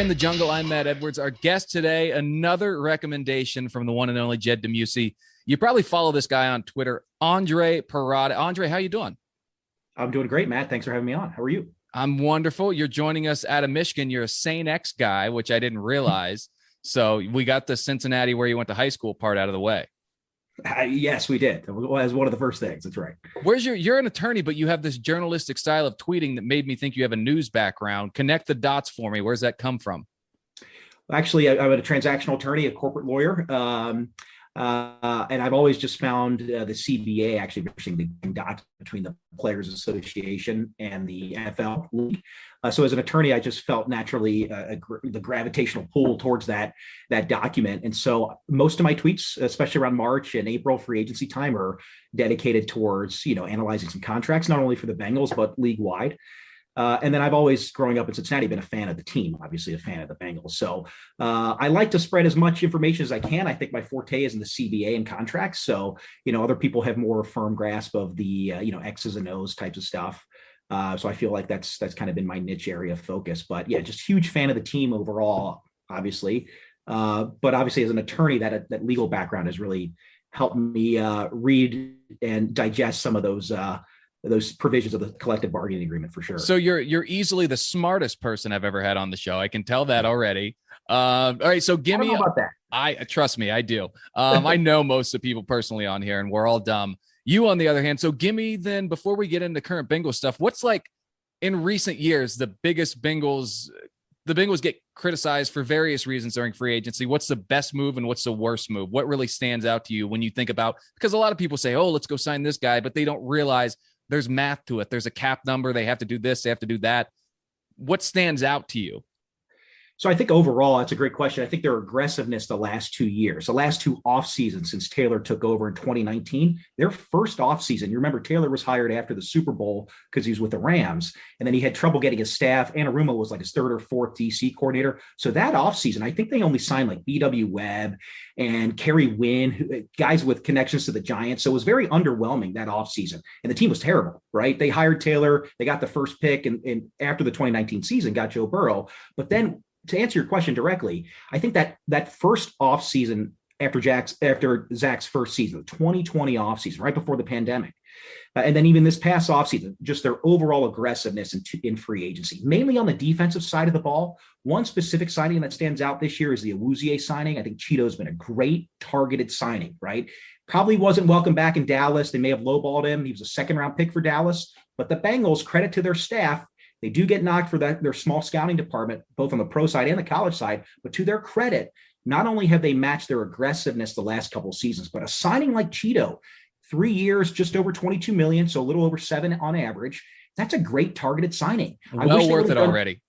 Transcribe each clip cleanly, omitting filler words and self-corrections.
in the Jungle. I'm Matt Edwards. Our guest today, another recommendation from the one and only Jed Demusy. You probably follow this guy on Twitter, Andre Perrotta. Andre, how you doing? I'm doing great, Matt. Thanks for having me on. How are you? I'm wonderful. You're joining us out of Michigan. You're a St. X guy, which I didn't realize. So we got the Cincinnati, where you went to high school, part out of the way. Yes, we did. That was one of the first things. That's right. You're an attorney, but you have this journalistic style of tweeting that made me think you have a news background. Connect the dots for me. Where's that come from? Actually, I'm a transactional attorney, a corporate lawyer. And I've always just found the CBA actually interesting, the dot between the Players Association and the NFL League. So as an attorney, I just felt naturally the gravitational pull towards that document. And so most of my tweets, especially around March and April free agency time, are dedicated towards, analyzing some contracts, not only for the Bengals, but league wide. And then I've always, growing up in Cincinnati, been a fan of the team, obviously a fan of the Bengals. So I like to spread as much information as I can. I think my forte is in the CBA and contracts. So, other people have more firm grasp of the, X's and O's types of stuff. So I feel like that's kind of been my niche area of focus. But yeah, just huge fan of the team overall, obviously. But obviously as an attorney, that legal background has really helped me read and digest some of those provisions of the collective bargaining agreement for sure. So you're easily the smartest person I've ever had on the show. I can tell that already. All right. So give me about that. Trust me, I do. I know most of the people personally on here, and we're all dumb. You, on the other hand, so give me then, before we get into current Bengals stuff, what's like in recent years, the Bengals get criticized for various reasons during free agency. What's the best move and what's the worst move? What really stands out to you when you think about, because a lot of people say, oh, let's go sign this guy, but they don't realize there's math to it. There's a cap number. They have to do this. They have to do that. What stands out to you? So I think overall, that's a great question. I think their aggressiveness the last 2 years, the last two off seasons since Taylor took over in 2019, their first off season, you remember Taylor was hired after the Super Bowl because he was with the Rams, and then he had trouble getting his staff. Anarumo was like his third or fourth DC coordinator. So that off season, I think they only signed like BW Webb and Kerry Wynn, guys with connections to the Giants. So it was very underwhelming that off season, and the team was terrible, right? They hired Taylor, they got the first pick, and after the 2019 season got Joe Burrow. But then, to answer your question directly, I think that first offseason after Zach's first season, the 2020 offseason, right before the pandemic, and then even this past offseason, just their overall aggressiveness in free agency, mainly on the defensive side of the ball. One specific signing that stands out this year is the Awuzie signing. I think Cheeto's been a great targeted signing, right? Probably wasn't welcome back in Dallas. They may have lowballed him. He was a second-round pick for Dallas, but the Bengals, credit to their staff, they do get knocked for their small scouting department, both on the pro side and the college side. But to their credit, not only have they matched their aggressiveness the last couple of seasons, but a signing like Cheeto, 3 years, just over $22 million, so a little over $7 million on average. That's a great targeted signing. Well worth it already.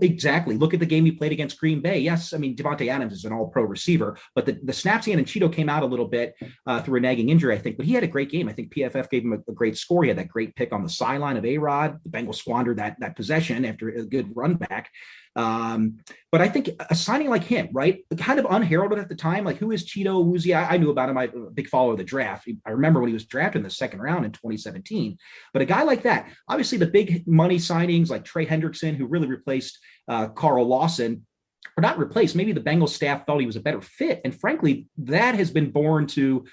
Exactly. Look at the game he played against Green Bay. Yes, I mean, Devontae Adams is an all-pro receiver, but the snaps he had in Cheeto came out a little bit through a nagging injury, I think. But he had a great game. I think PFF gave him a great score. He had that great pick on the sideline of A-Rod. The Bengals squandered that possession after a good run back. But I think a signing like him, right, kind of unheralded at the time, like who is Cheeto Awuzie? I knew about him. I'm a big follower of the draft. I remember when he was drafted in the second round in 2017. But a guy like that, obviously the big money signings like Trey Hendrickson, who really replaced Carl Lawson, or not replaced, maybe the Bengals staff felt he was a better fit. And frankly, that has been born to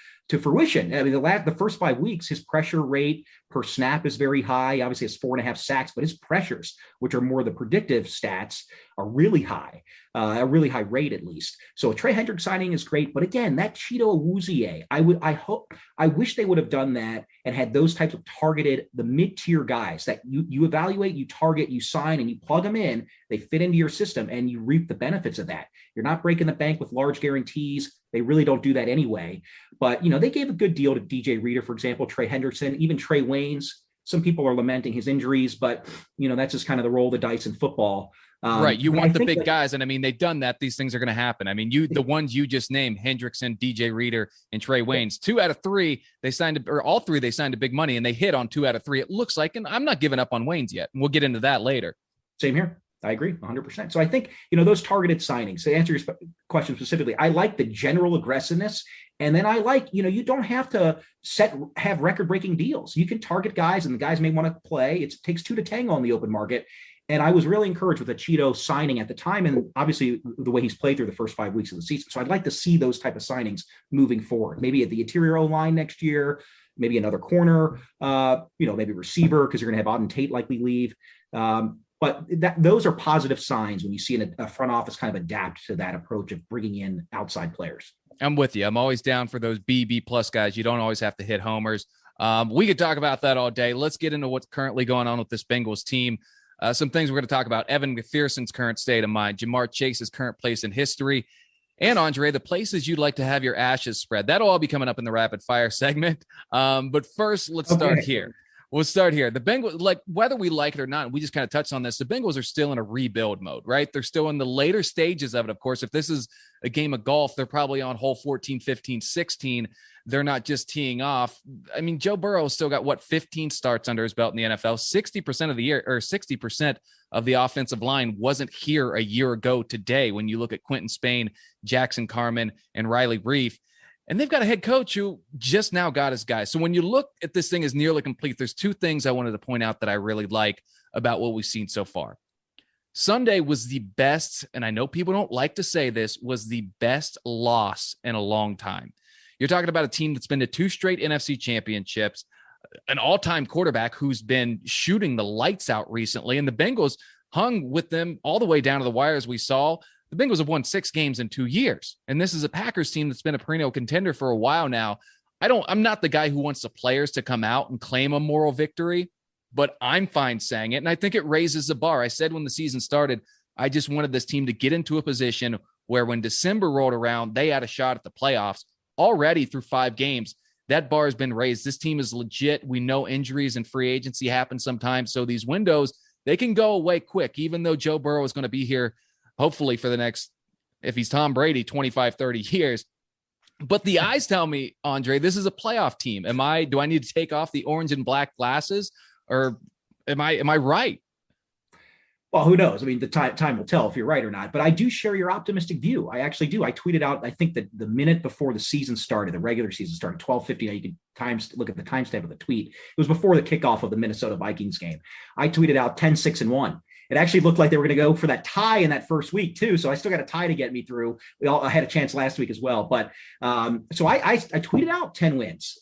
fruition. I mean, the first 5 weeks, his pressure rate per snap is very high. Obviously, it's 4.5 sacks, but his pressures, which are more the predictive stats, are really high, a really high rate at least. So a Trey Hendrick signing is great. But again, that Cheeto Awuzie, I wish they would have done that and had those types of targeted, the mid-tier guys that you evaluate, you target, you sign, and you plug them in. They fit into your system and you reap the benefits of that. You're not breaking the bank with large guarantees. They really don't do that anyway. But, they gave a good deal to DJ Reader, for example, Trey Hendrickson, even Trey Waynes. Some people are lamenting his injuries, but, that's just kind of the roll of the dice in football. Right. You want the big guys. And I mean, they've done that. These things are going to happen. I mean, the ones you just named, Hendrickson, DJ Reader, and Trey Waynes, 2 out of 3, they signed, or all 3, they signed a big money and they hit on 2 out of 3. It looks like, and I'm not giving up on Waynes yet. And we'll get into that later. Same here. I agree 100%. So I think, those targeted signings, to answer your question specifically, I like the general aggressiveness. And then I like, you don't have to have record-breaking deals. You can target guys and the guys may want to play. It takes 2 to tango on the open market. And I was really encouraged with the Cheeto signing at the time, and obviously the way he's played through the first 5 weeks of the season. So I'd like to see those type of signings moving forward. Maybe at the interior O-line next year, maybe another corner, maybe receiver, because you're going to have Auden Tate likely leave. But those are positive signs when you see a front office kind of adapt to that approach of bringing in outside players. I'm with you. I'm always down for those B+ guys. You don't always have to hit homers. We could talk about that all day. Let's get into what's currently going on with this Bengals team. Some things we're going to talk about: Evan McPherson's current state of mind, Jamar Chase's current place in history, and Andre, the places you'd like to have your ashes spread. That'll all be coming up in the rapid fire segment. But first, let's start here. We'll start here. The Bengals, like, whether we like it or not, we just kind of touched on this, the Bengals are still in a rebuild mode, right? They're still in the later stages of it. Of course, if this is a game of golf, they're probably on hole 14, 15, 16. They're not just teeing off. I mean, Joe Burrow's still got 15 starts under his belt in the NFL. 60% of the year, or 60% of the offensive line wasn't here a year ago today. When you look at Quentin Spain, Jackson Carman, and Riley Reif, and they've got a head coach who just now got his guys. So when you look at this thing as nearly complete, there's two things I wanted to point out that I really like about what we've seen so far. Sunday was the best, and I know people don't like to say this, was the best loss in a long time. You're talking about a team that's been to 2 straight NFC championships, an all-time quarterback who's been shooting the lights out recently, and the Bengals hung with them all the way down to the wire, as we saw. The Bengals have won 6 games in 2 years, and this is a Packers team that's been a perennial contender for a while now. I'm not the guy who wants the players to come out and claim a moral victory, but I'm fine saying it, and I think it raises the bar. I said when the season started, I just wanted this team to get into a position where when December rolled around, they had a shot at the playoffs. Already through 5 games, that bar has been raised. This team is legit. We know injuries and free agency happen sometimes, so these windows, they can go away quick, even though Joe Burrow is going to be here hopefully for the next, if he's Tom Brady, 25, 30 years. But the eyes tell me, Andre, this is a playoff team. Do I need to take off the orange and black glasses, or am I right? Well, who knows? I mean, the time will tell if you're right or not. But I do share your optimistic view. I actually do. I tweeted out, I think that the minute before the season started, the regular season started, 12:50. Now you can look at the timestamp of the tweet. It was before the kickoff of the Minnesota Vikings game. I tweeted out 10-6-1. It actually looked like they were going to go for that tie in that first week too. So I still got a tie to get me through. I had a chance last week as well. But so I tweeted out 10 wins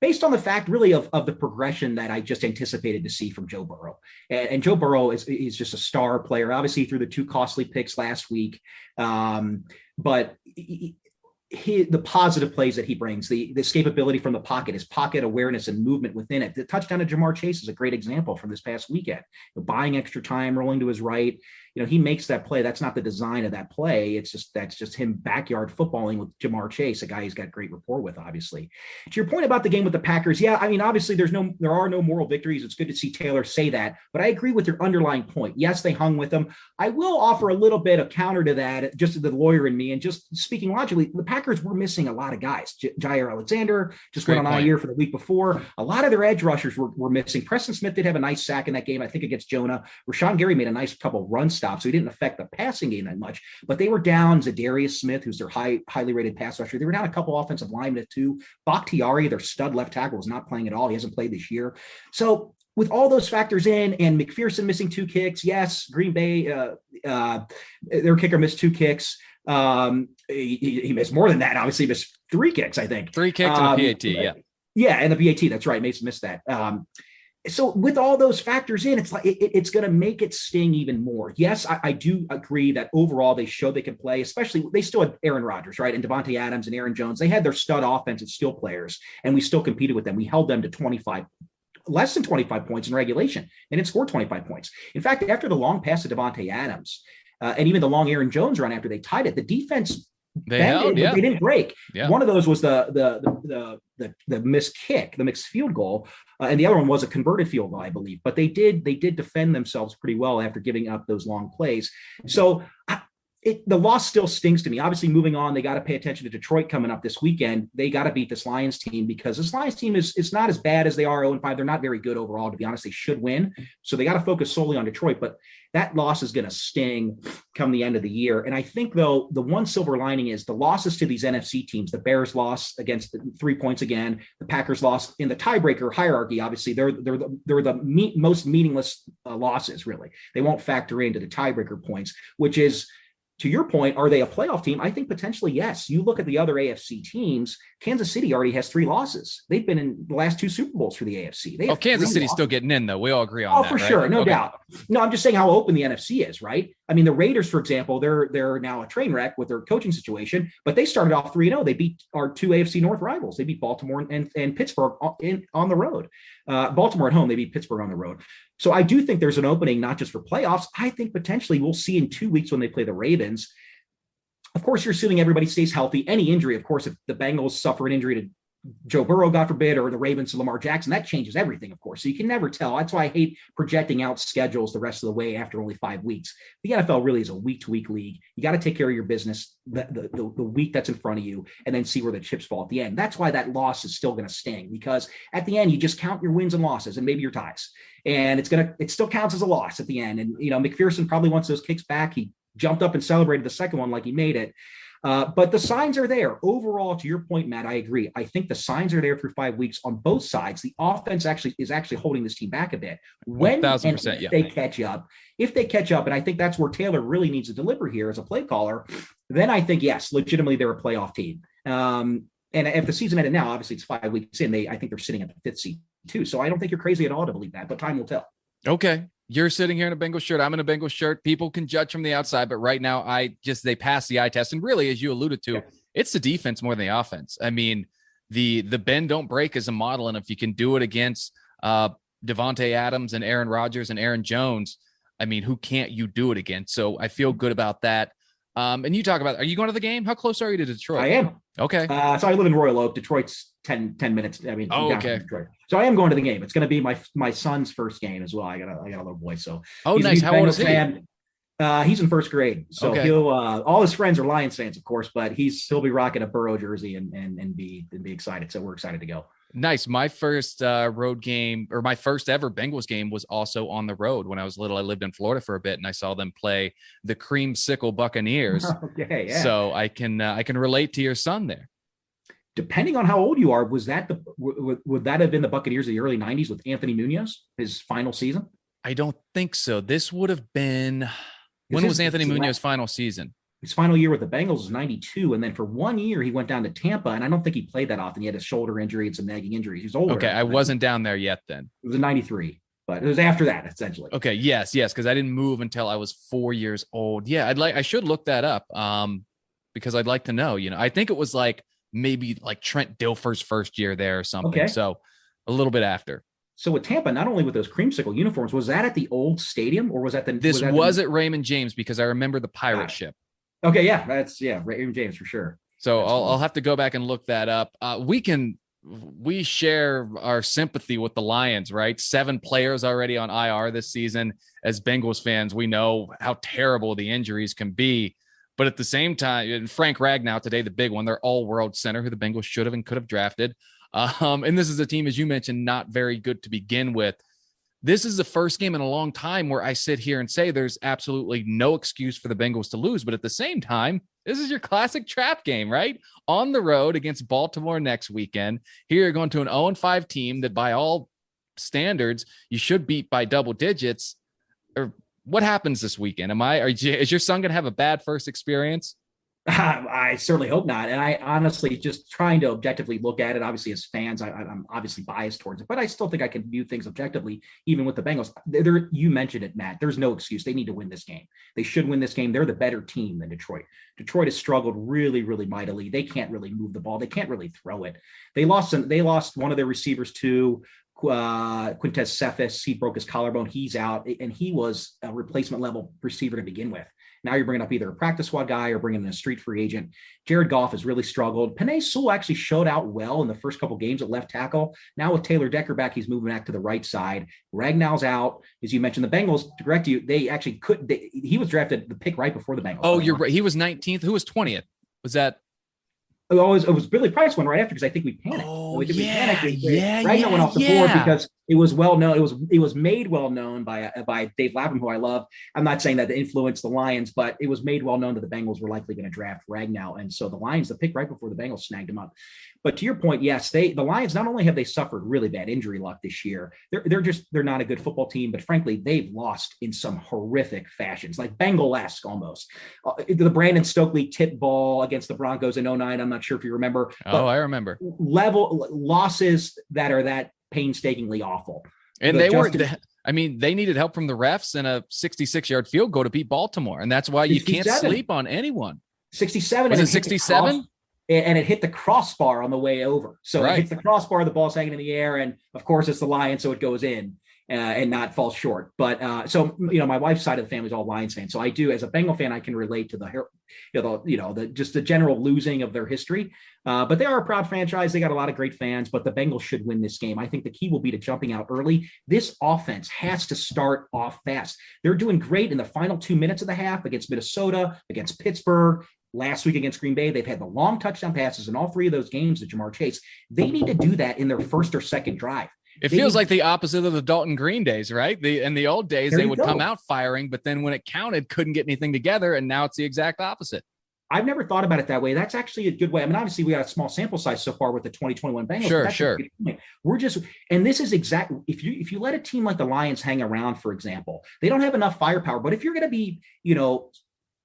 based on the fact really of the progression that I just anticipated to see from Joe Burrow. And Joe Burrow is just a star player. Obviously through the 2 costly picks last week. But the positive plays that he brings, the escapability from the pocket, his pocket awareness and movement within it. The touchdown to Jamar Chase is a great example from this past weekend. Buying extra time, rolling to his right. He makes that play. That's not the design of that play. That's just him backyard footballing with Jamar Chase, a guy he's got great rapport with, obviously. To your point about the game with the Packers, yeah, I mean, obviously there are no moral victories. It's good to see Taylor say that, but I agree with your underlying point. Yes, they hung with them. I will offer a little bit of counter to that, just the lawyer in me, and just speaking logically, the Packers were missing a lot of guys. Jair Alexander just went on IR for the week before. A lot of their edge rushers were missing. Preston Smith did have a nice sack in that game, I think against Jonah. Rashawn Gary made a nice couple run stops, so he didn't affect the passing game that much, but they were down Zadarius Smith, who's their highly rated pass rusher. They were down a couple offensive linemen too. Bakhtiari, their stud left tackle, was not playing at all. He hasn't played this year. So with all those factors in, and McPherson missing 2 kicks, yes, Green Bay, their kicker missed 2 kicks. He missed more than that. Obviously, he missed 3 kicks, I think. 3 kicks and a PAT, yeah. Yeah, and the PAT, that's right. Mason missed that. So with all those factors in, it's like it's going to make it sting even more. Yes, I do agree that overall they showed they can play, especially they still had Aaron Rodgers, right? And Devontae Adams and Aaron Jones. They had their stud offensive skill players, and we still competed with them. We held them to less than 25 points in regulation. They didn't score 25 points. In fact, after the long pass to Devontae Adams and even the long Aaron Jones run after they tied it, the defense they didn't break. Yeah. One of those was the missed kick, the mixed field goal, and the other one was a converted field goal, I believe. But they did defend themselves pretty well after giving up those long plays. So The loss still stings to me. Obviously, moving on, they got to pay attention to Detroit coming up this weekend. They got to beat this Lions team because this Lions team is not as bad as they are 0-5. They're not very good overall, to be honest. They should win. So they got to focus solely on Detroit. But that loss is going to sting come the end of the year. And I think, though, the one silver lining is the losses to these NFC teams. The Bears lost against 3 points again. The Packers lost in the tiebreaker hierarchy. Obviously, they're the most meaningless losses, really. They won't factor into the tiebreaker points, which is, to your point, are they a playoff team? I think potentially yes. You look at the other AFC teams, Kansas City already has 3 losses. They've been in the last 2 Super Bowls for the AFC. Kansas City's still getting in, though. We all agree on that. Oh, for right? sure. No doubt. No, I'm just saying how open the NFC is, right? I mean, the Raiders, for example, they're now a train wreck with their coaching situation, but they started off 3-0. They beat our 2 AFC North rivals. They beat Baltimore and Pittsburgh on the road. Baltimore at home, they beat Pittsburgh on the road. So I do think there's an opening, not just for playoffs. I think potentially we'll see in 2 weeks when they play the Ravens. Of course, you're assuming everybody stays healthy. Any injury, of course, if the Bengals suffer an injury to Joe Burrow, God forbid, or the Ravens to Lamar Jackson, that changes everything, of course. So you can never tell. That's why I hate projecting out schedules the rest of the way after only 5 weeks. The NFL really is a week-to-week league. You got to take care of your business the week that's in front of you and then see where the chips fall at the end. That's why that loss is still going to sting, because at the end, you just count your wins and losses and maybe your ties. And it still counts as a loss at the end. And, McPherson probably wants those kicks back. He jumped up and celebrated the second one like he made it. But the signs are there. Overall, to your point, Matt, I agree. I think the signs are there through 5 weeks on both sides. The offense is actually holding this team back a bit. When 1,000%, if they catch up, and I think that's where Taylor really needs to deliver here as a play caller, then I think, yes, legitimately they're a playoff team. And if the season ended now, obviously it's 5 weeks in, I think they're sitting at the 5th seed too. So I don't think you're crazy at all to believe that, but time will tell. Okay. You're sitting here in a Bengals shirt. I'm in a Bengals shirt. People can judge from the outside, but right now they pass the eye test. And really, as you alluded to, it's the defense more than the offense. I mean, the bend don't break is a model. And if you can do it against Devontae Adams and Aaron Rodgers and Aaron Jones, I mean, who can't you do it against? So I feel good about that. And you talk about, are you going to the game? How close are you to Detroit? I am. Okay. So I live in Royal Oak. Detroit's 10 minutes. I mean, okay. So I am going to the game. It's going to be my son's first game as well. I got a little boy. So nice. How old is he? He's in first grade. So he'll all his friends are Lions fans, of course, but he'll be rocking a Burrow jersey and be excited. So we're excited to go. Nice. My first road game, or my first ever Bengals game, was also on the road. When I was little, I lived in Florida for a bit, and I saw them play the Creamsicle Buccaneers. Okay, yeah. So I can relate to your son there. Depending on how old you are, would that have been the Buccaneers of the early 90s with Anthony Munoz, his final season? I don't think so. This would have been, when was Anthony Munoz's final season? His final year with the Bengals was 92. And then for 1 year, he went down to Tampa. And I don't think he played that often. He had a shoulder injury and some nagging injuries. He's older. Okay. I wasn't down there yet then. It was in 93, but it was after that, essentially. Okay. Yes. Because I didn't move until I was 4 years old. Yeah. I should look that up because I'd like to know, I think it was maybe Trent Dilfer's first year there or something. Okay. So a little bit after. So with Tampa, not only with those creamsicle uniforms, was that at the old stadium or was that at Raymond James? Because I remember the pirate ship. Okay, yeah, Raymond James for sure. So I'll have to go back and look that up. We share our sympathy with the Lions, right? 7 players already on IR this season. As Bengals fans, we know how terrible the injuries can be. But at the same time, Frank Ragnow today, the big one, their all-world center, who the Bengals should have and could have drafted. And this is a team, as you mentioned, not very good to begin with. This is the first game in a long time where I sit here and say there's absolutely no excuse for the Bengals to lose. But at the same time, this is your classic trap game, right? On the road against Baltimore next weekend. Here you're going to an 0-5 team that by all standards, you should beat by double digits. Or what happens this weekend? Is your son going to have a bad first experience? I certainly hope not. And I honestly just trying to objectively look at it. Obviously, as fans, I'm obviously biased towards it, but I still think I can view things objectively, even with the Bengals. You mentioned it, Matt. There's no excuse. They need to win this game. They should win this game. They're the better team than Detroit. Detroit has struggled really, really mightily. They can't really move the ball. They can't really throw it. They lost one of their receivers to Quintez Cephas. He broke his collarbone. He's out, and he was a replacement level receiver to begin with. Now you're bringing up either a practice squad guy or bringing in a street free agent. Jared Goff has really struggled. Penei Sewell actually showed out well in the first couple games at left tackle. Now with Taylor Decker back, he's moving back to the right side. Ragnall's out. As you mentioned, the Bengals, to correct you, they actually couldn't. He was drafted the pick right before the Bengals. Oh, you're right. He was 19th. Who was 20th? Was that? It was Billy Price went right after because I think we panicked. Oh, yeah. Ragnar went off the board because it was well known. It was made well known by Dave Lapham, who I love. I'm not saying that to influence the Lions, but it was made well known that the Bengals were likely going to draft Ragnar, and so the Lions, the pick right before the Bengals, snagged him up. But to your point, yes, the Lions, not only have they suffered really bad injury luck this year, they're not a good football team, but frankly, they've lost in some horrific fashions, like Bengal-esque almost. The Brandon Stokely tip ball against the Broncos in 2009, I'm not sure if you remember. Oh, I remember. Level losses that are that painstakingly awful. And they needed help from the refs and a 66-yard field goal to beat Baltimore, and that's why you can't sleep on anyone. 67. Was it 67? And it hit the crossbar on the way over. So right. It hits the crossbar, the ball's hanging in the air, and of course it's the Lions, so it goes in and not falls short. But so my wife's side of the family is all Lions fans, so I do, as a Bengal fan, I can relate to the general losing of their history. But they are a proud franchise. They got a lot of great fans, but the Bengals should win this game. I think the key will be to jumping out early. This offense has to start off fast. They're doing great in the final 2 minutes of the half against Minnesota, against Pittsburgh. Last week against Green Bay, they've had the long touchdown passes in all three of those games to Jamar Chase. They need to do that in their first or second drive. It feels like the opposite of the Dalton Green days, right? In the old days, they would come out firing, but then when it counted, couldn't get anything together, and now it's the exact opposite. I've never thought about it that way. That's actually a good way. I mean, obviously, we got a small sample size so far with the 2021 Bengals. Sure. And this is exactly, if you let a team like the Lions hang around, for example, they don't have enough firepower. But if you're going to be,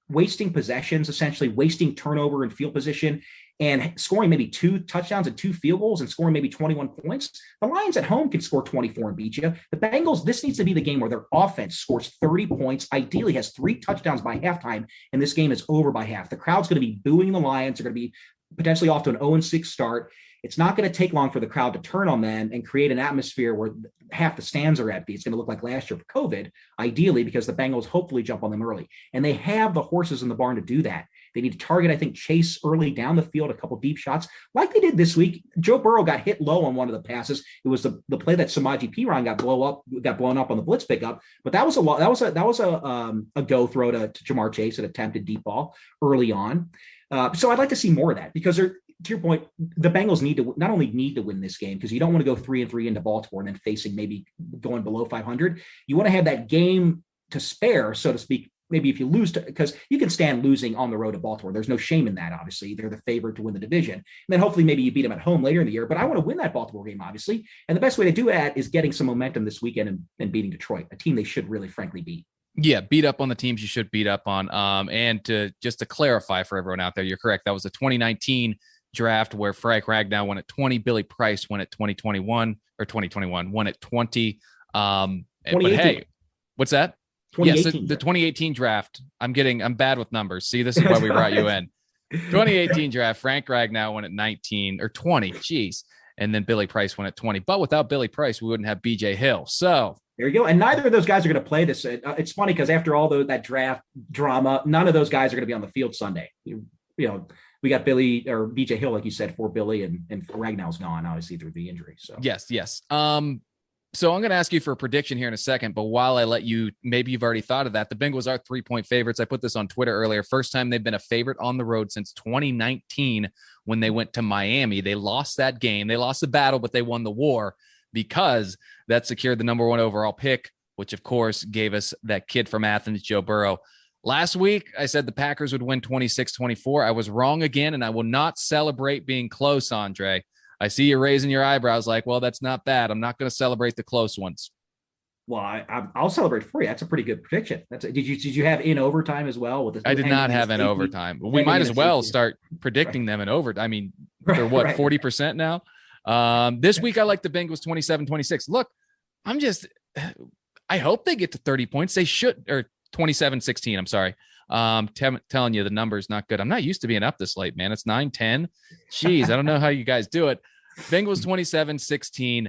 wasting possessions, essentially wasting turnover and field position, and scoring maybe 2 touchdowns and 2 field goals and scoring maybe 21 points, the Lions at home can score 24 and beat you. The Bengals, this needs to be the game where their offense scores 30 points, ideally has 3 touchdowns by halftime, and this game is over by half. The crowd's going to be booing the Lions. They're going to be potentially off to an 0-6 start. It's not going to take long for the crowd to turn on them and create an atmosphere where half the stands are empty. It's going to look like last year for COVID, ideally, because the Bengals hopefully jump on them early. And they have the horses in the barn to do that. They need to target, I think, Chase early down the field, a couple deep shots, like they did this week. Joe Burrow got hit low on one of the passes. It was the play that Samaje Perine got blown up on the blitz pickup. But that was a go throw to Jamar Chase, an attempted deep ball early on. So I'd like to see more of that because to your point, the Bengals not only need to win this game, because you don't want to go 3-3 into Baltimore and then facing maybe going below 500. You want to have that game to spare, so to speak. Maybe if you lose, because you can stand losing on the road to Baltimore. There's no shame in that, obviously. They're the favorite to win the division. And then hopefully maybe you beat them at home later in the year. But I want to win that Baltimore game, obviously. And the best way to do that is getting some momentum this weekend and beating Detroit, a team they should really, frankly, beat. Yeah, beat up on the teams you should beat up on. And just to clarify for everyone out there, you're correct. That was the 2019 draft where Frank Ragnow won at 20, Billy Price won at 2021 won at 20. But hey, what's that? Yes, the 2018 draft. I'm bad with numbers. See, this is why we brought you in. 2018 draft, Frank Ragnow won at 19 or 20. Jeez. And then Billy Price won at 20. But without Billy Price, we wouldn't have BJ Hill. So there you go. And neither of those guys are going to play this. It's funny because after all that draft drama, none of those guys are going to be on the field Sunday. We got Billy or BJ Hill, like you said, for Billy, and Ragnow's gone, obviously, through the injury. So yes. So I'm going to ask you for a prediction here in a second, but while I let you, maybe you've already thought of that. The Bengals are 3-point favorites. I put this on Twitter earlier. First time they've been a favorite on the road since 2019 when they went to Miami. They lost that game. They lost the battle, but they won the war because that secured the number 1 overall pick, which of course gave us that kid from Athens, Joe Burrow. Last week, I said the Packers would win 26-24. I was wrong again, and I will not celebrate being close, Andre. I see you raising your eyebrows like, well, that's not bad. I'm not going to celebrate the close ones. Well, I'll celebrate for you. That's a pretty good prediction. Did you have in overtime as well? I did not have in overtime. We might as well start predicting them in overtime. I mean, they're what, 40% now? This week, I like the Bengals 27-26. Look, I hope they get to 30 points. They should, or 27-16. I'm sorry. Telling you the number's not good. I'm not used to being up this late, man. It's 9-10. Jeez, I don't know how you guys do it. Bengals 27-16.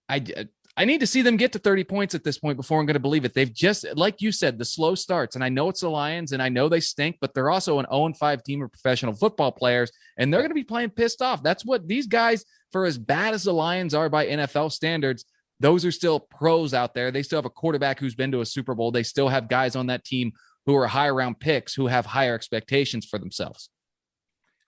I I need to see them get to 30 points at this point before I'm going to believe it. They've just, like you said, the slow starts. And I know it's the Lions and I know they stink, but they're also an 0-5 team of professional football players. And they're going to be playing pissed off. That's what these guys, for as bad as the Lions are by NFL standards, those are still pros out there. They still have a quarterback who's been to a Super Bowl. They still have guys on that team who are higher round picks who have higher expectations for themselves.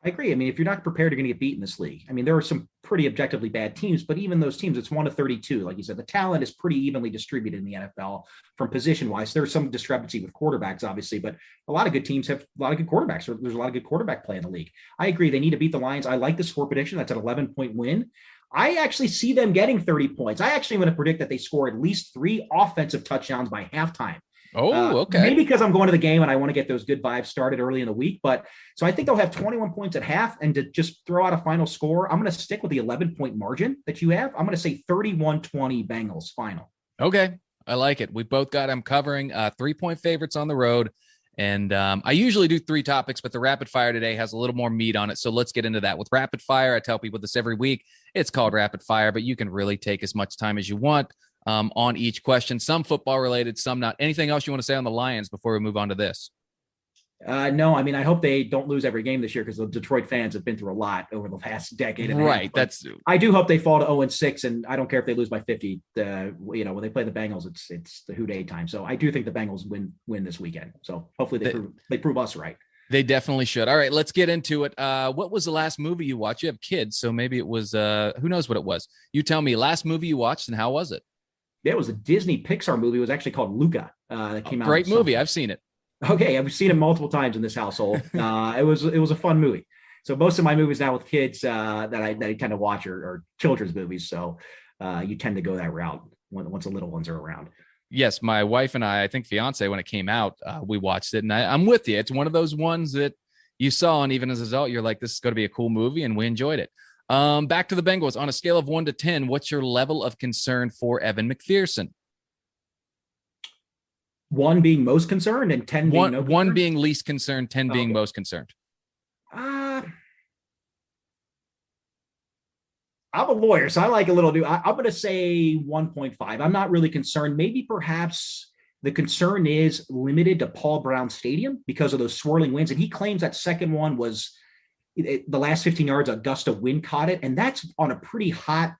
I agree. I mean, if you're not prepared, you're going to get beat in this league. I mean, there are some pretty objectively bad teams, but even those teams, it's 1-32. Like you said, the talent is pretty evenly distributed in the NFL from position wise. There's some discrepancy with quarterbacks, obviously, but a lot of good teams have a lot of good quarterbacks. There's a lot of good quarterback play in the league. I agree. They need to beat the Lions. I like the score prediction. That's an 11-point win. I actually see them getting 30 points. I actually want to predict that they score at least 3 offensive touchdowns by halftime. Oh, okay. Maybe because I'm going to the game and I want to get those good vibes started early in the week. But so I think they'll have 21 points at half. And to just throw out a final score, I'm going to stick with the 11-point margin that you have. I'm going to say 31-20 Bengals final. Okay. I like it. We both got them covering 3-point favorites on the road. And I usually do 3 topics, but the rapid fire today has a little more meat on it. So let's get into that. With rapid fire, I tell people this every week. It's called rapid fire, but you can really take as much time as you want on each question. Some football related, some not. Anything else you want to say on the Lions before we move on to this? No, I mean, I hope they don't lose every game this year because the Detroit fans have been through a lot over the past decade. And right. I do hope they fall to 0-6, and I don't care if they lose by 50. When they play the Bengals, it's the Houday time. So I do think the Bengals win this weekend. So hopefully they prove us right. They definitely should. All right, let's get into it. What was the last movie you watched? You have kids, so maybe it was who knows what it was. You tell me, last movie you watched and how was it? Yeah, it was a Disney Pixar movie. It was actually called Luca. That came out. Great movie. I've seen it. Okay, I've seen it multiple times in this household. It was a fun movie. So most of my movies now with kids that I tend to watch are children's movies. So you tend to go that route once the little ones are around. Yes, my wife and I think fiance, when it came out, we watched it, and I'm with you. It's one of those ones that you saw, and even as an adult, you're like, this is going to be a cool movie, and we enjoyed it. Back to the Bengals. On a scale of 1 to 10, what's your level of concern for Evan McPherson? 1 being most concerned and 10 being no concern? 1 being least concerned, 10 being most concerned. I'm a lawyer, so I like a little. I'm going to say 1.5. I'm not really concerned. Maybe perhaps the concern is limited to Paul Brown Stadium because of those swirling winds. And he claims that second one was the last 15 yards, a gust of wind caught it. And that's on a pretty hot,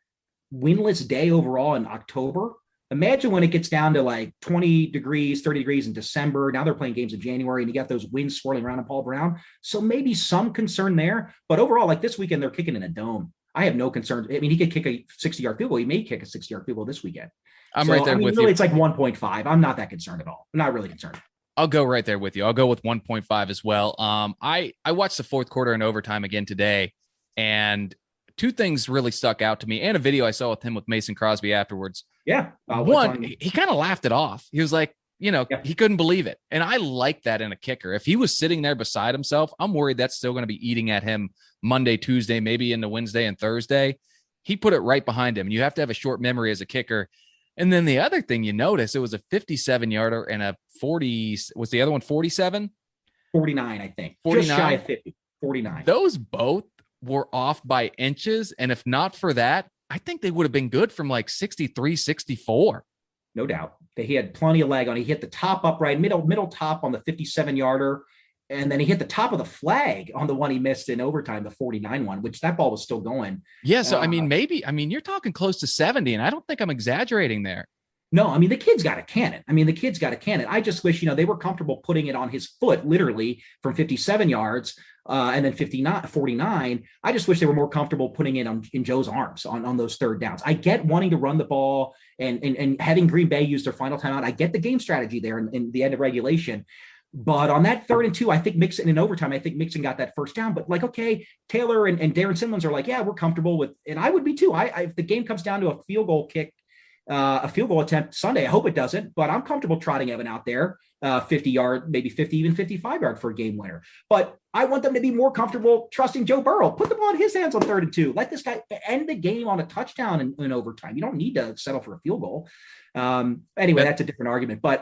windless day overall in October. Imagine when it gets down to like 20 degrees, 30 degrees in December. Now they're playing games in January and you got those winds swirling around in Paul Brown. So maybe some concern there. But overall, like this weekend, they're kicking in a dome. I have no concern. I mean, he could kick a 60-yard field goal. He may kick a 60-yard field goal this weekend. I'm right there with really, you. It's like 1.5. I'm not that concerned at all. I'm not really concerned. I'll go right there with you. I'll go with 1.5 as well. I watched the fourth quarter and overtime again today, and 2 things really stuck out to me, and a video I saw with him with Mason Crosby afterwards. Yeah. One, he kind of laughed it off. He was like, he couldn't believe it. And I like that in a kicker. If he was sitting there beside himself, I'm worried that's still going to be eating at him Monday, Tuesday, maybe into Wednesday and Thursday. He put it right behind him. You have to have a short memory as a kicker. And then the other thing you notice, it was a 57-yarder and a 40. Was the other one 47? 49, I think. 49? Just shy of 50. 49. Those both were off by inches. And if not for that, I think they would have been good from like 63, 64. No doubt. He had plenty of leg on. He hit the top upright, middle top on the 57-yarder. And then he hit the top of the flag on the one he missed in overtime, the 49 one, which that ball was still going. Yeah. So, you're talking close to 70, and I don't think I'm exaggerating there. No, I mean, the kid's got a cannon. I just wish, they were comfortable putting it on his foot, literally from 57 yards and then 49. I just wish they were more comfortable putting it in Joe's arms on those third downs. I get wanting to run the ball and having Green Bay use their final timeout. I get the game strategy there in the end of regulation. But on that 3rd and 2, I think Mixon in overtime, Mixon got that first down. But like, okay, Taylor and Darren Simmons are like, yeah, we're comfortable with, and I would be too. If the game comes down to a field goal attempt Sunday, I hope it doesn't, but I'm comfortable trotting Evan out there, 50-yard, maybe 50, even 55-yard for a game winner. But I want them to be more comfortable trusting Joe Burrow. Put the ball in his hands on 3rd and 2. Let this guy end the game on a touchdown in overtime. You don't need to settle for a field goal. Anyway, that's a different argument. But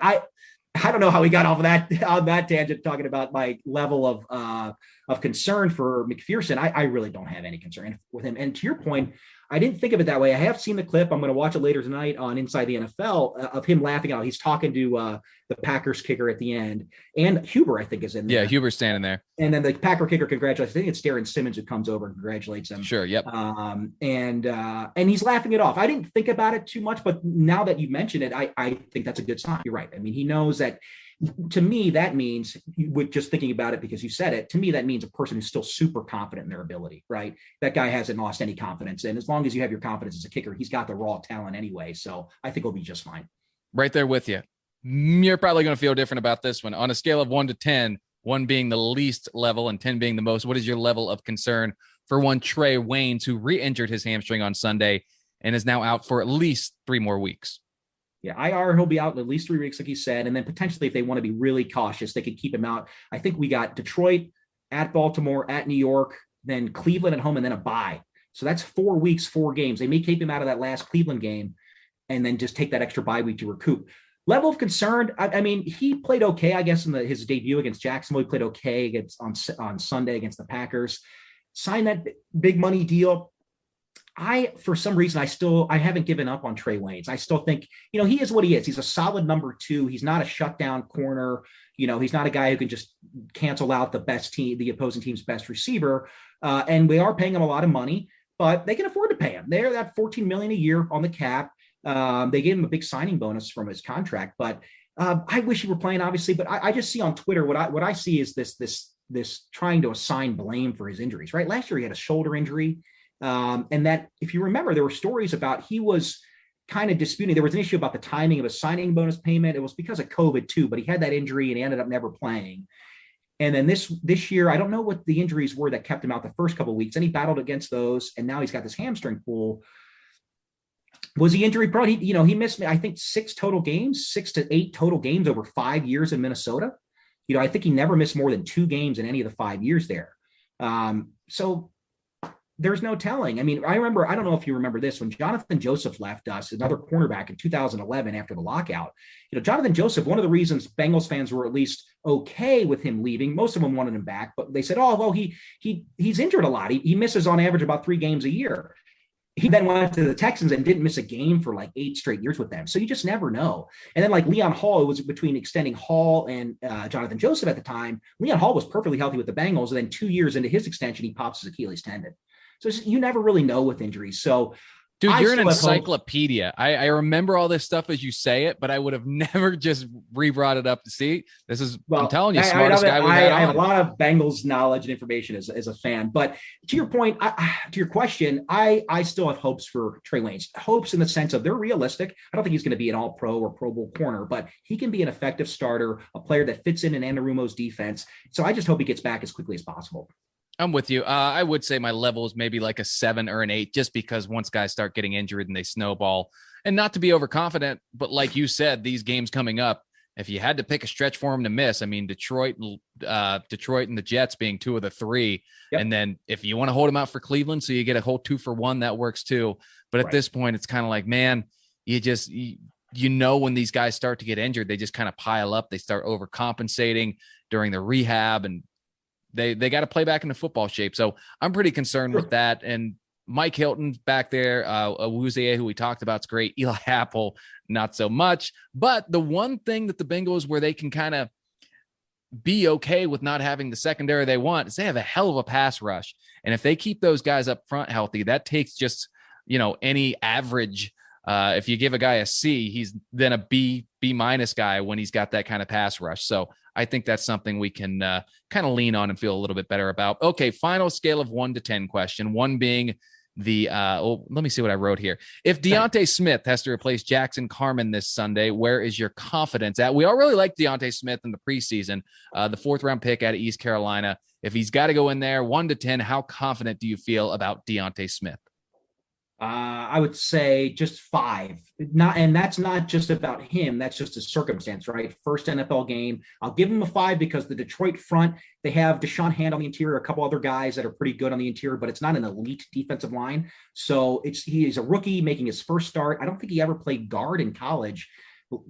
I don't know how we got off of that on that tangent talking about my level of concern for McPherson. I really don't have any concern with him. And to your point, I didn't think of it that way. I have seen the clip. I'm going to watch it later tonight on Inside the NFL of him laughing out. He's talking to the Packers kicker at the end, and Huber, I think, is in there. Yeah, Huber's standing there. And then the Packer kicker congratulates. I think it's Darren Simmons who comes over and congratulates him. Sure. Yep. And he's laughing it off. I didn't think about it too much, but now that you mention it, I think that's a good sign. You're right. I mean, he knows that. To me, that means, with just thinking about it because you said it, to me, that means a person who's still super confident in their ability, right? That guy hasn't lost any confidence. And as long as you have your confidence as a kicker, he's got the raw talent anyway. So I think he'll be just fine. Right there with you. You're probably going to feel different about this one. On a scale of 1 to 10, 1 being the least level and 10 being the most, what is your level of concern for one Trey Waynes, who re-injured his hamstring on Sunday and is now out for at least 3 more weeks? Yeah, IR, he'll be out at least 3 weeks, like you said. And then potentially, if they want to be really cautious, they could keep him out. I think we got Detroit, at Baltimore, at New York, then Cleveland at home, and then a bye. So that's 4 weeks, 4 games. They may keep him out of that last Cleveland game and then just take that extra bye week to recoup. Level of concern, I mean, he played okay, I guess, in his debut against Jacksonville. He played okay on Sunday against the Packers. Signed that big money deal. For some reason, I haven't given up on Trey Waynes. I still think, he is what he is. He's a solid number 2. He's not a shutdown corner. He's not a guy who can just cancel out the opposing team's best receiver. And we are paying him a lot of money, but they can afford to pay him. They're that $14 million a year on the cap. They gave him a big signing bonus from his contract, but I wish he were playing, obviously. But I just see on Twitter, what I see is this trying to assign blame for his injuries, right? Last year he had a shoulder injury. And that, if you remember, there were stories about he was kind of disputing. There was an issue about the timing of a signing bonus payment. It was because of COVID too, but he had that injury and he ended up never playing. And then this year, I don't know what the injuries were that kept him out the first couple of weeks. And he battled against those, and now he's got this hamstring pull. Was he injury prone? He missed, I think, 6 to 8 total games over 5 years in Minnesota. I think he never missed more than 2 games in any of the 5 years there. So there's no telling. I mean, I don't know if you remember this, when Jonathan Joseph left us, another cornerback in 2011 after the lockout. Jonathan Joseph, one of the reasons Bengals fans were at least okay with him leaving, most of them wanted him back, but they said, oh, well, he's injured a lot. He misses on average about 3 games a year. He then went to the Texans and didn't miss a game for like 8 straight years with them. So you just never know. And then like Leon Hall, it was between extending Hall and Jonathan Joseph at the time. Leon Hall was perfectly healthy with the Bengals. And then 2 years into his extension, he pops his Achilles tendon. So you never really know with injuries. So, dude, you're an encyclopedia. I remember all this stuff as you say it, but I would have never just re-brought it up to see. This is, I'm telling you, smartest guy we've had on. I have a lot of Bengals knowledge and information as a fan. But to your point, to your question, I still have hopes for Trey Waynes. Hopes in the sense of they're realistic. I don't think he's going to be an all-pro or Pro Bowl corner, but he can be an effective starter, a player that fits in Anarumo's defense. So I just hope he gets back as quickly as possible. I'm with you. I would say my level is maybe like a 7 or an 8, just because once guys start getting injured and they snowball, and not to be overconfident, but like you said, these games coming up, if you had to pick a stretch for them to miss, I mean, Detroit and the Jets being 2 of the 3. Yep. And then if you want to hold them out for Cleveland, so you get a whole 2 for 1, that works too. But at this point, it's kind of like, man, when these guys start to get injured, they just kind of pile up. They start overcompensating during the rehab, and they got to play back into football shape. So I'm pretty concerned with that. And Mike Hilton's back there. Awuzie, who we talked about, is great. Eli Apple, not so much. But the one thing that the Bengals, where they can kind of be okay with not having the secondary they want, is they have a hell of a pass rush. And if they keep those guys up front healthy, that takes just, any average. If you give a guy a C, he's then a B minus guy when he's got that kind of pass rush. So I think that's something we can kind of lean on and feel a little bit better about. Okay, final scale of 1 to 10 question. 1 being let me see what I wrote here. If Deontay Smith has to replace Jackson Carman this Sunday, where is your confidence at? We all really like Deontay Smith in the preseason, the 4th round pick out of East Carolina. If he's got to go in there 1 to 10, how confident do you feel about Deontay Smith? I would say just 5. And that's not just about him. That's just a circumstance, right? First NFL game. I'll give him a 5 because the Detroit front, they have Deshaun Hand on the interior, a couple other guys that are pretty good on the interior, but it's not an elite defensive line. So he's a rookie making his first start. I don't think he ever played guard in college.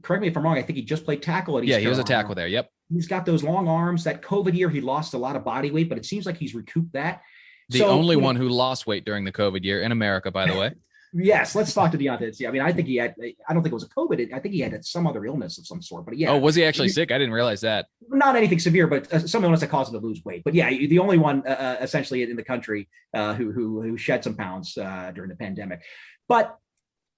Correct me if I'm wrong. I think he just played tackle at East Carolina. He was a tackle there. Yep. He's got those long arms. That COVID year, he lost a lot of body weight, but it seems like he's recouped that. The only one who lost weight during the COVID year in America, by the way. Yes, let's talk to Deontay. I mean, I think he had, I don't think it was a COVID. I think he had some other illness of some sort, but yeah. Oh, was he actually sick? I didn't realize that. Not anything severe, but some illness that caused him to lose weight. But yeah, the only one essentially in the country who shed some pounds during the pandemic. But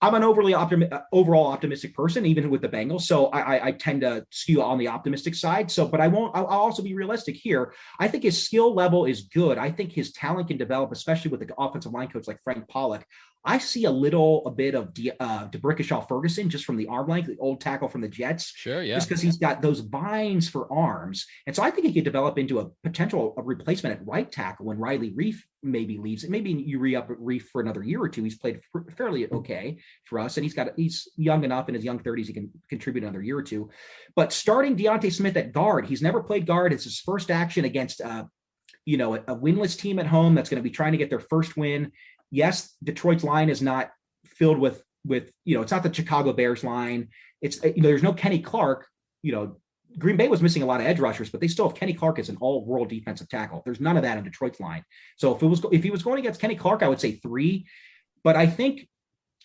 I'm an overall optimistic person, even with the Bengals. So I tend to skew on the optimistic side. So, but I'll also be realistic here. I think his skill level is good. I think his talent can develop, especially with the offensive line coach like Frank Pollock. I see a bit of DeBrickashaw Ferguson just from the arm length, the old tackle from the Jets. Sure, yeah. Just because he's got those vines for arms. And so I think he could develop into a potential replacement at right tackle when Riley Reif maybe leaves. Maybe you re-up Reif for another year or two. He's played fairly okay for us. And he's young enough in his young 30s. He can contribute another year or two. But starting Deontay Smith at guard, he's never played guard. It's his first action against a winless team at home that's going to be trying to get their first win. Yes, Detroit's line is not filled with it's not the Chicago Bears line. It's there's no Kenny Clark. Green Bay was missing a lot of edge rushers, but they still have Kenny Clark as an all-world defensive tackle. There's none of that in Detroit's line. So if he was going against Kenny Clark, I would say 3. But I think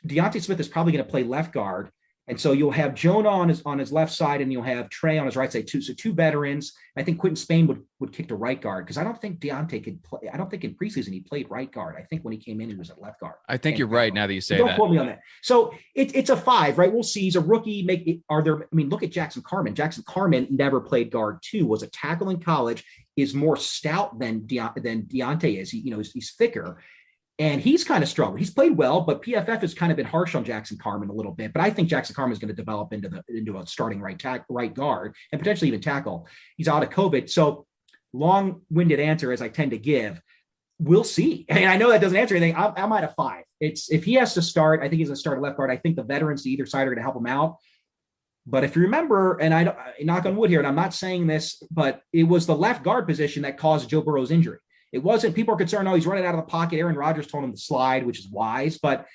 Deontay Smith is probably going to play left guard. And so you'll have Jonah on his left side, and you'll have Trey on his right side too. So 2 veterans. I think Quentin Spain would kick to right guard because I don't think Deontay could play. I don't think in preseason he played right guard. I think when he came in, he was at left guard. I think you're right now that you say don't that. Quote me on that. So it's a 5, right? We'll see. He's a rookie. Look at Jackson Carman. Jackson Carman never played guard too. Was a tackle in college. Is more stout than Deontay is. He's thicker. And he's kind of struggled. He's played well, but PFF has kind of been harsh on Jackson Carman a little bit. But I think Jackson Carman is going to develop into a starting right guard and potentially even tackle. He's out of COVID. So long-winded answer, as I tend to give. We'll see. And I know that doesn't answer anything. I'm at a 5. If he has to start, I think he's going to start at left guard. I think the veterans to either side are going to help him out. But if you remember, and I knock on wood here, and I'm not saying this, but it was the left guard position that caused Joe Burrow's injury. It wasn't, people are concerned, he's running out of the pocket. Aaron Rodgers told him to slide, which is wise, but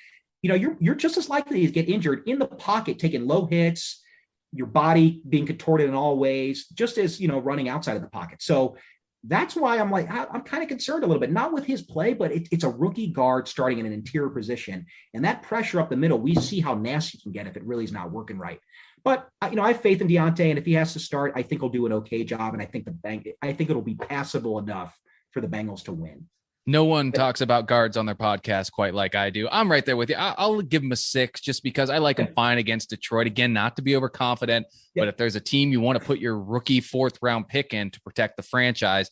you're just as likely to get injured in the pocket, taking low hits, your body being contorted in all ways, just as, running outside of the pocket. So that's why I'm kind of concerned a little bit, not with his play, but it's a rookie guard starting in an interior position. And that pressure up the middle, we see how nasty he can get if it really is not working right. But, I have faith in Deontay, and if he has to start, I think he'll do an okay job. And I think it'll be passable enough for the Bengals to win. No one talks about guards on their podcast quite like I do. I'm right there with you. I'll give him a 6 just because I like him fine against Detroit. Again, not to be overconfident, but if there's a team you want to put your rookie 4th round pick in to protect the franchise,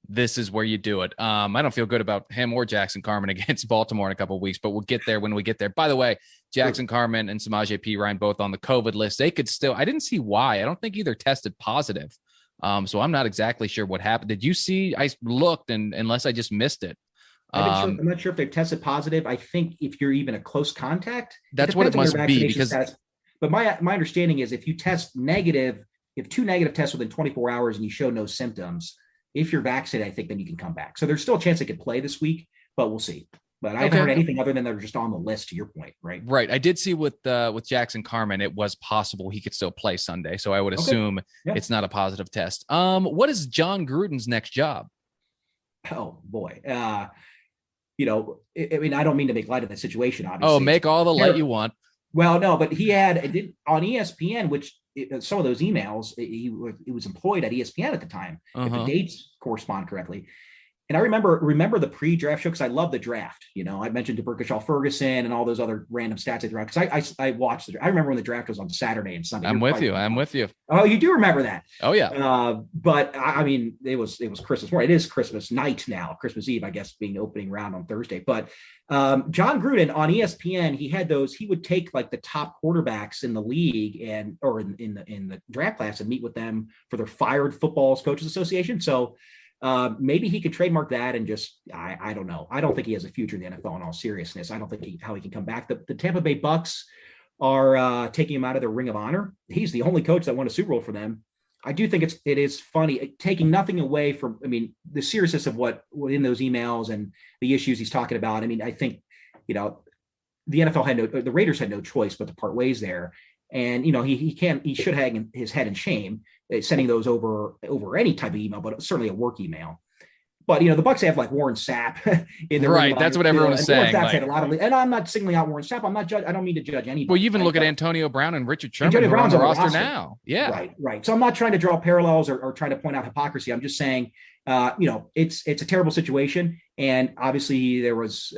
this is where you do it. I don't feel good about him or Jackson Carman against Baltimore in a couple of weeks, but we'll get there when we get there. By the way, Jackson Carman and Samaje Perine both on the COVID list. They could still, I didn't see why. I don't think either tested positive. So I'm not exactly sure what happened. Did you see? I looked, and unless I just missed it. I'm not sure if they've tested positive. I think if you're even a close contact, that's what it must be. Because, but my understanding is if you test negative, if 2 negative tests within 24 hours and you show no symptoms, if you're vaccinated, I think then you can come back. So there's still a chance they could play this week, but we'll see. But I haven't heard anything other than they're just on the list, to your point, right? Right. I did see with Jackson Carman, it was possible he could still play Sunday. So I would assume it's not a positive test. What is John Gruden's next job? Oh, boy. I don't mean to make light of the situation, obviously. Oh, make all the light you want. Well, no, but he did on ESPN, which some of those emails, he was employed at ESPN at the time, if the dates correspond correctly. And I remember the pre-draft show because I love the draft. I mentioned DeBrickashaw Ferguson and all those other random stats I threw out because I watched it. I remember when the draft was on Saturday and Sunday. I'm with you. Oh, you do remember that? Oh yeah. But it was Christmas morning. It is Christmas night now, Christmas Eve, I guess, being the opening round on Thursday. But John Gruden on ESPN, he would take like the top quarterbacks in the league or in the draft class and meet with them for their Fired Football Coaches Association. So. Maybe he could trademark that and just, I don't know. I don't think he has a future in the NFL in all seriousness. I don't think how he can come back. The Tampa Bay Bucks are taking him out of their Ring of Honor. He's the only coach that won a Super Bowl for them. I do think it is funny, taking nothing away from, the seriousness of what in those emails and the issues he's talking about. I think, the NFL the Raiders had no choice but to part ways there. And, he should hang his head in shame, sending those over any type of email, but certainly a work email. But the Bucks have like Warren Sapp in their Right. That's what everyone is saying. Warren Sapp's had a lot of, and I'm not singling out Warren Sapp. I'm not I don't mean to judge anybody. Well, you even look at Antonio Brown and Richard Sherman, Antonio who are on Brown's the roster now. Yeah. Right. So I'm not trying to draw parallels or trying to point out hypocrisy. I'm just saying, it's a terrible situation. And obviously there was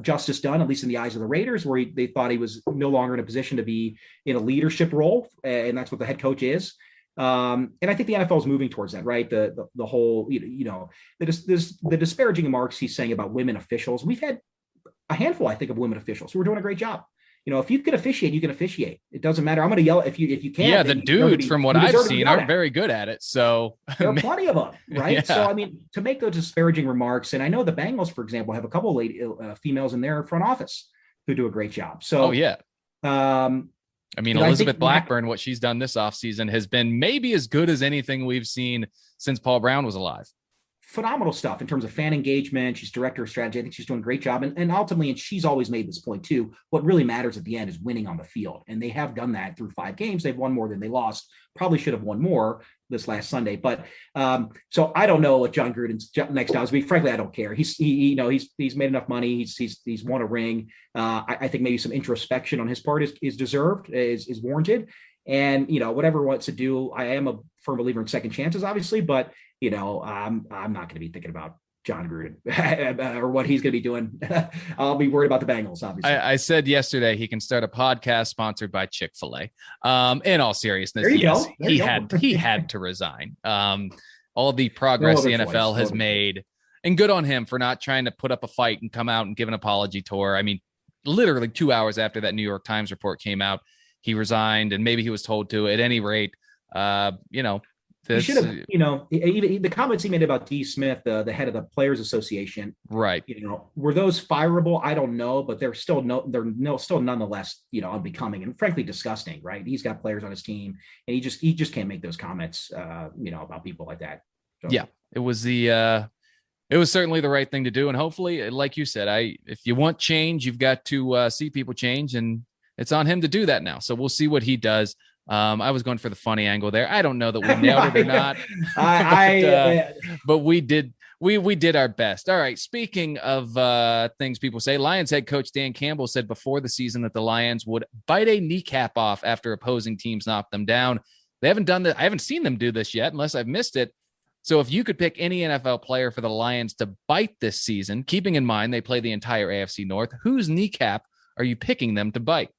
justice done, at least in the eyes of the Raiders, where they thought he was no longer in a position to be in a leadership role. And that's what the head coach is. And I think the NFL is moving towards that, right? The whole, the disparaging remarks he's saying about women officials. We've had a handful, I think, of women officials who are doing a great job. If you can officiate, you can officiate. It doesn't matter. I'm going to yell if you can't. Yeah, the dudes, from what I've seen, aren't very good at it. So there are plenty of them, right? Yeah. So to make those disparaging remarks, and I know the Bengals, for example, have a couple of females in their front office who do a great job. So, yeah. Elizabeth Blackburn, what she's done this offseason has been maybe as good as anything we've seen since Paul Brown was alive. Phenomenal stuff in terms of fan engagement. She's director of strategy. I think she's doing a great job. And ultimately, and she's always made this point too, what really matters at the end is winning on the field. And they have done that through 5 games. They've won more than they lost. Probably should have won more this last Sunday. But so I don't know what John Gruden's next job is. Frankly, I don't care. He's made enough money. He's won a ring. I think maybe some introspection on his part is deserved, is warranted. And, whatever he wants to do, I am a firm believer in second chances, obviously, but I'm not going to be thinking about John Gruden or what he's going to be doing. I'll be worried about the Bengals, obviously. I said yesterday he can start a podcast sponsored by Chick-fil-A. In all seriousness, he had to resign. All the progress the NFL has made, and good on him for not trying to put up a fight and come out and give an apology tour. Literally 2 hours after that New York Times report came out, he resigned, and maybe he was told to. At any rate, he should have, even the comments he made about D. Smith, the head of the Players Association, right? Were those fireable? I don't know, but they're still nonetheless, unbecoming and frankly disgusting, right? He's got players on his team, and he just can't make those comments, about people like that. So. Yeah, it was certainly the right thing to do, and hopefully, like you said, if you want change, you've got to see people change, and it's on him to do that now. So we'll see what he does. I was going for the funny angle there. I don't know that we nailed it or not, but we did our best. All right. Speaking of things people say, Lions head coach Dan Campbell said before the season that the Lions would bite a kneecap off after opposing teams knock them down. They haven't done that. I haven't seen them do this yet, unless I've missed it. So if you could pick any NFL player for the Lions to bite this season, keeping in mind they play the entire AFC North, whose kneecap are you picking them to bite?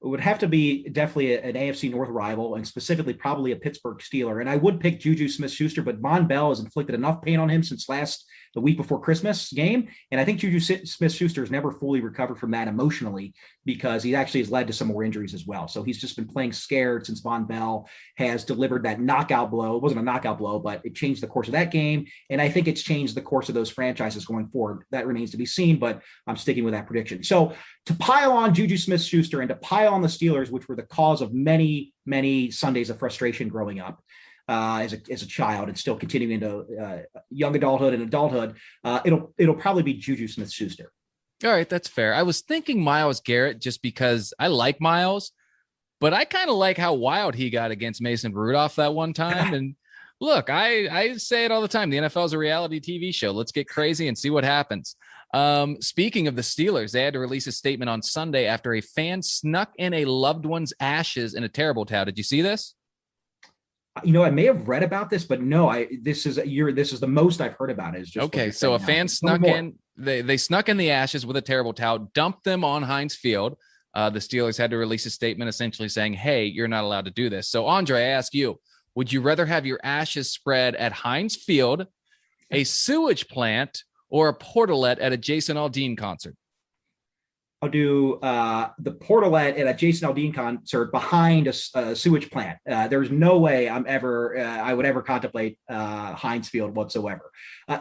It would have to be definitely an AFC North rival, and specifically probably a Pittsburgh Steeler. And I would pick Juju Smith-Schuster, but Von Bell has inflicted enough pain on him since the week before Christmas game. And I think Juju Smith-Schuster has never fully recovered from that emotionally, because he actually has led to some more injuries as well. So he's just been playing scared since Von Bell has delivered that knockout blow. It wasn't a knockout blow, but it changed the course of that game. And I think it's changed the course of those franchises going forward. That remains to be seen, but I'm sticking with that prediction. So to pile on Juju Smith-Schuster and to pile on the Steelers, which were the cause of many, many Sundays of frustration growing up, as a child and still continuing into young adulthood and adulthood, it'll probably be Juju Smith-Schuster. All right, that's fair. I was thinking Myles Garrett just because I like Myles, but I kind of like how wild he got against Mason Rudolph that one time. And look, I say it all the time. The NFL is a reality TV show. Let's get crazy and see what happens. Speaking of the Steelers, they had to release a statement on Sunday after a fan snuck in a loved one's ashes in a terrible town. Did you see this? I may have read about this, but no, this is the most I've heard about it. Is just okay. So a fan snuck in, they snuck in the ashes with a terrible towel, dumped them on Heinz Field. The Steelers had to release a statement essentially saying, hey, you're not allowed to do this. So Andre, I ask you, would you rather have your ashes spread at Heinz Field, a sewage plant, or a portalette at a Jason Aldean concert? I'll do the portalette at a Jason Aldean concert behind a sewage plant. There's no way I would ever contemplate Heinz Field whatsoever.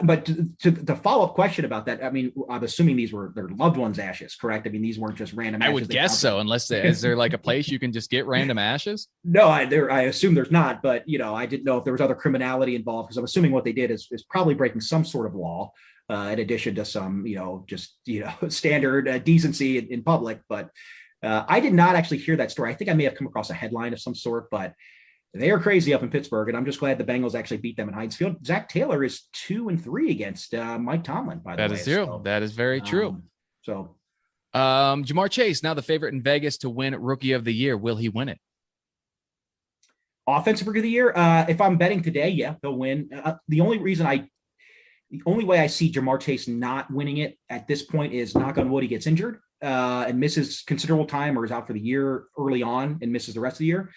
But to the follow-up question about that, I'm assuming these were their loved ones' ashes, correct? These weren't just random ashes. I would guess so, unless is there like a place you can just get random ashes? No, I assume there's not, but I didn't know if there was other criminality involved, because I'm assuming what they did is probably breaking some sort of law. In addition to some, standard decency in public. But I did not actually hear that story. I think I may have come across a headline of some sort, but They are crazy up in Pittsburgh, and I'm just glad the Bengals actually beat them in Heinz Field. Zach Taylor is 2-3 against Mike Tomlin, by the way. That is true. So, that is very true. Ja'Marr Chase, now the favorite in Vegas to win Rookie of the Year. Will he win it? Offensive Rookie of the Year? If I'm betting today, yeah, he'll win. The only way I see Ja'Marr Chase not winning it at this point is, knock on wood, he gets injured and misses considerable time, or is out for the year early on and misses the rest of the year,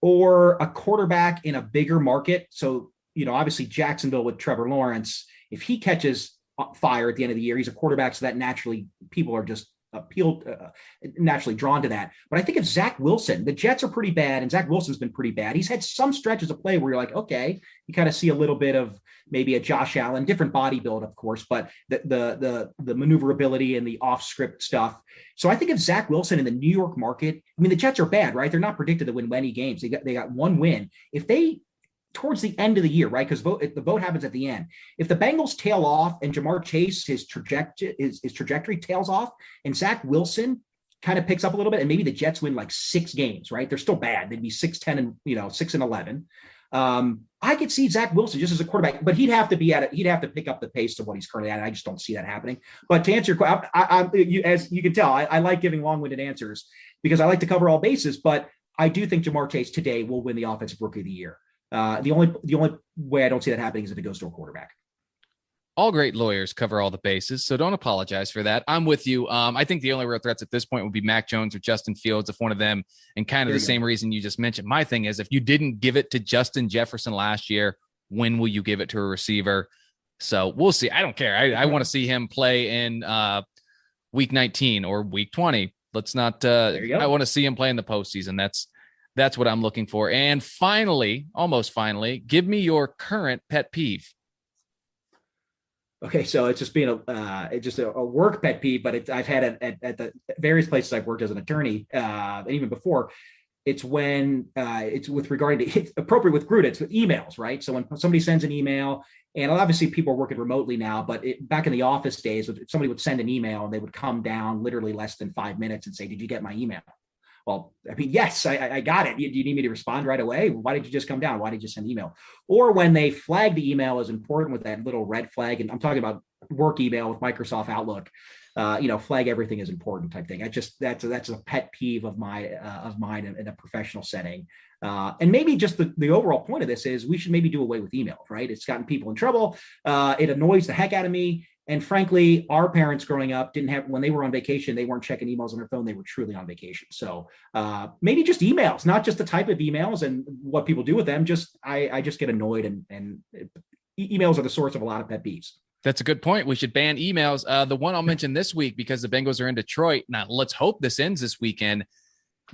or a quarterback in a bigger market. So, obviously Jacksonville with Trevor Lawrence, if he catches fire at the end of the year, he's a quarterback. So that naturally people are just naturally drawn to that. But I think if Zach Wilson, the Jets are pretty bad, and Zach Wilson's been pretty bad. He's had some stretches of play where you're like, okay, you kind of see a little bit of maybe a Josh Allen, different body build, of course, but the maneuverability and the off script stuff. So I think if Zach Wilson in the New York market, I mean, the Jets are bad, right? They're not predicted to win many games. They got one win. If they, towards the end of the year, right? Because the vote happens at the end. If the Bengals tail off and Ja'Marr Chase, his trajectory tails off, and Zach Wilson kind of picks up a little bit, and maybe the Jets win like 6 games, right? They're still bad. They'd be 6-10 and 6-11. I could see Zach Wilson just as a quarterback, but he'd have to pick up the pace of what he's currently at. And I just don't see that happening. But to answer your question, as you can tell, I like giving long-winded answers because I like to cover all bases. But I do think Ja'Marr Chase today will win the Offensive Rookie of the Year. The only way I don't see that happening is if it goes to a quarterback. All great lawyers cover all the bases, so don't apologize for that. I'm with you. I think the only real threats at this point would be Mac Jones or Justin Fields, if one of them, and kind of the same reason you just mentioned. My thing is, if you didn't give it to Justin Jefferson last year, when will you give it to a receiver? So we'll see. I don't care. I want to see him play in week 19 or week 20. Let's not. I want to see him play in the postseason. That's what I'm looking for. And finally, almost finally, give me your current pet peeve. Okay, so it's just being a work pet peeve, but I've had it at the various places I've worked as an attorney, and even before. It's when it's with regarding to, it's appropriate with Gruda, it's with emails, right? So when somebody sends an email, and obviously people are working remotely now, but back in the office days, if somebody would send an email and they would come down literally less than 5 minutes and say, "Did you get my email?" Well, I mean, yes, I got it. Do you need me to respond right away? Why did you just come down? Why did you send email? Or when they flag the email as important with that little red flag, and I'm talking about work email with Microsoft Outlook, flag everything is important type thing. That's a pet peeve of mine in a professional setting. And maybe just the overall point of this is we should maybe do away with email, right? It's gotten people in trouble. It annoys the heck out of me. And frankly, our parents growing up when they were on vacation, they weren't checking emails on their phone. They were truly on vacation. So maybe just emails, not just the type of emails and what people do with them. I just get annoyed, and emails are the source of a lot of pet peeves. That's a good point. We should ban emails. The one I'll mention this week, because the Bengals are in Detroit. Now, let's hope this ends this weekend.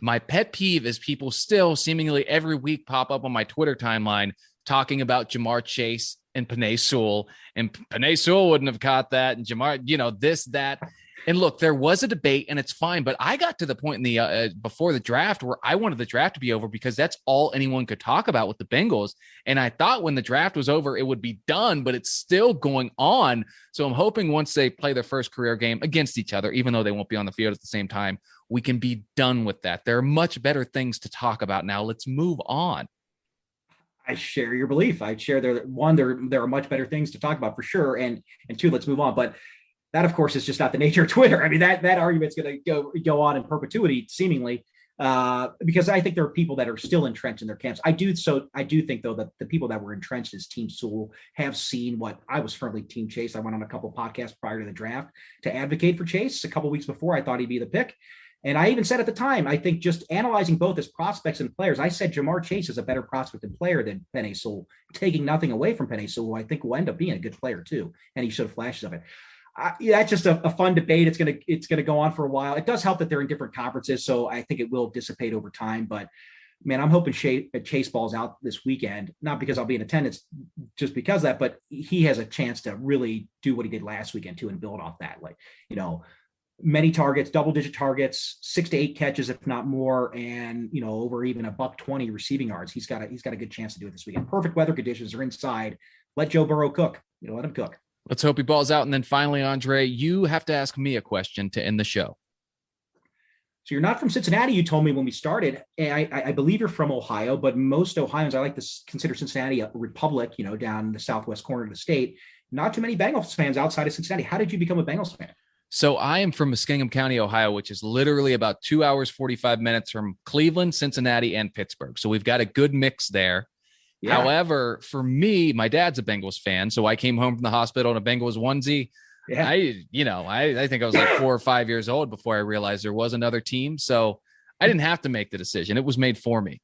My pet peeve is people still seemingly every week pop up on my Twitter timeline talking about Ja'Marr Chase and Penei Sewell, and Penei Sewell wouldn't have caught that, and Ja'Marr, this, that. And look, there was a debate, and it's fine, but I got to the point in the before the draft where I wanted the draft to be over because that's all anyone could talk about with the Bengals. And I thought when the draft was over, it would be done, but it's still going on. So I'm hoping once they play their first career game against each other, even though they won't be on the field at the same time, we can be done with that. There are much better things to talk about now. Let's move on. I share your belief. I share there are much better things to talk about for sure. And 2, let's move on. But that, of course, is just not the nature of Twitter. I mean, that argument's going to go on in perpetuity, seemingly, because I think there are people that are still entrenched in their camps. I do think, though, that the people that were entrenched as Team Sewell have seen what I was firmly Team Chase. I went on a couple podcasts prior to the draft to advocate for Chase. A couple weeks before, I thought he'd be the pick. And I even said at the time, I think just analyzing both as prospects and players, I said Ja'Marr Chase is a better prospect and player than Penei Sewell. Taking nothing away from Penei Sewell, I think will end up being a good player too, and he showed flashes of it. That's just a fun debate. It's gonna go on for a while. It does help that they're in different conferences, so I think it will dissipate over time. But man, I'm hoping Chase balls out this weekend, not because I'll be in attendance, just because of that, but he has a chance to really do what he did last weekend too and build off that. Many targets, double-digit targets, 6 to 8 catches, if not more, and over even $120 receiving yards. He's got a good chance to do it this weekend. Perfect weather conditions are inside. Let Joe Burrow cook. Let him cook. Let's hope he balls out. And then finally, Andre, you have to ask me a question to end the show. So you're not from Cincinnati, you told me when we started. I believe you're from Ohio, but most Ohioans, I like to consider Cincinnati a republic, down the southwest corner of the state. Not too many Bengals fans outside of Cincinnati. How did you become a Bengals fan? So I am from Muskingum County, Ohio, which is literally about 2 hours, 45 minutes from Cleveland, Cincinnati, and Pittsburgh. So we've got a good mix there. Yeah. However, for me, my dad's a Bengals fan. So I came home from the hospital in a Bengals onesie. Yeah. I think I was like 4 or 5 years old before I realized there was another team. So I didn't have to make the decision. It was made for me.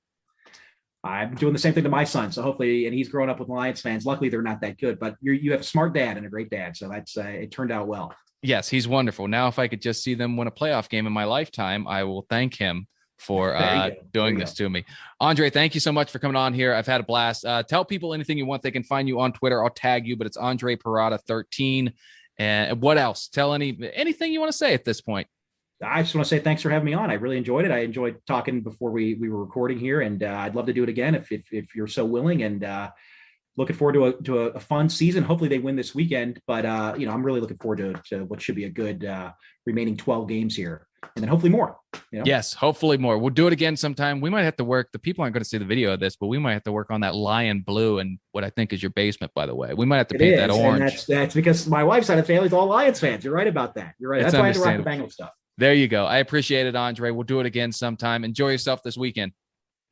I'm doing the same thing to my son. So hopefully, and he's growing up with Lions fans. Luckily, they're not that good, but you have a smart dad and a great dad. So that's it turned out well. Yes, he's wonderful. Now, if I could just see them win a playoff game in my lifetime, I will thank him for doing this to me. Andre, thank you so much for coming on here. I've had a blast. Tell people anything you want. They can find you on Twitter. I'll tag you, but it's Andre Perrotta 13. And what else? Tell anything you want to say at this point. I just want to say thanks for having me on. I really enjoyed it. I enjoyed talking before we were recording here, and I'd love to do it again if you're so willing. And looking forward to a fun season. Hopefully they win this weekend, but I'm really looking forward to what should be a good remaining 12 games here, and then hopefully more. Yes, hopefully more. We'll do it again sometime. We might have to work. The people aren't going to see the video of this, but we might have to work on that lion blue and what I think is your basement, by the way. We might have to paint that orange. And that's because my wife's side of the family is all Lions fans. You're right about that. You're right. That's why I had to rock the Bengals stuff. There you go. I appreciate it, Andre. We'll do it again sometime. Enjoy yourself this weekend.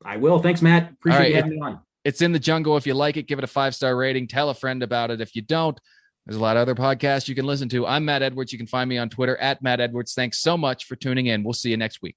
I will. Thanks, Matt. Appreciate you having me on. It's in the jungle. If you like it, give it a 5-star rating. Tell a friend about it. If you don't, there's a lot of other podcasts you can listen to. I'm Matt Edwards. You can find me on Twitter @Matt Edwards. Thanks so much for tuning in. We'll see you next week.